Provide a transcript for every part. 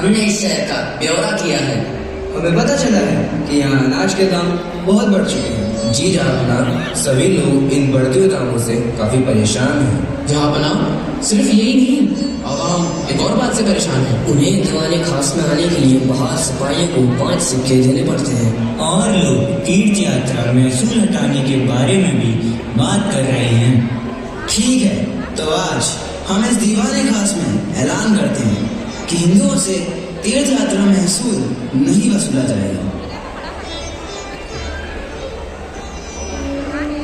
हमने इस शहर का ब्यौरा किया है। हमें पता चला है कि यहाँ अनाज के दाम बहुत बढ़ चुके हैं। जी जहाँ सभी लोग इन बढ़ते हुए दामों से काफी परेशान हैं। जहाँ सिर्फ यही नहीं, आवाम एक और बात से परेशान है। उन्हें दिवाने खास में आने के लिए बाहर सिपाहियों को 5 सिक्के देने पड़ते हैं। और लोग तीर्थ यात्रा महसूल हटाने के बारे में भी बात कर रहे हैं। ठीक है, तो आज हम इस दीवाने खास में ऐलान करते हैं कि हिंदुओं से तीर्थ यात्रा महसूल नहीं वसूला जाएगा।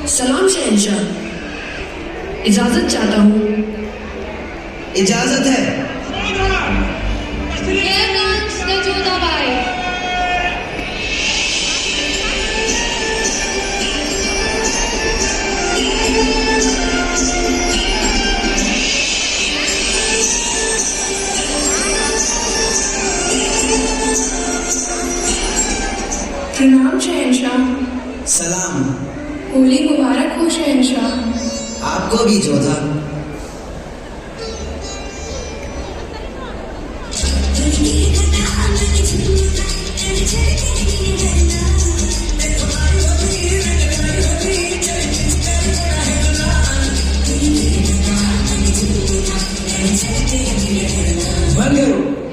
सलाम शहंशाह, इजाजत चाहता हूँ। इजाजत है। प्रणाम शहंशाह। सलाम। होली मुबारक हो शहंशाह। आपको भी Jodha.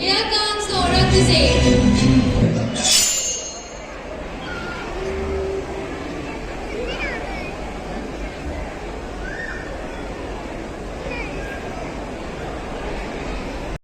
Here comes the order of the day.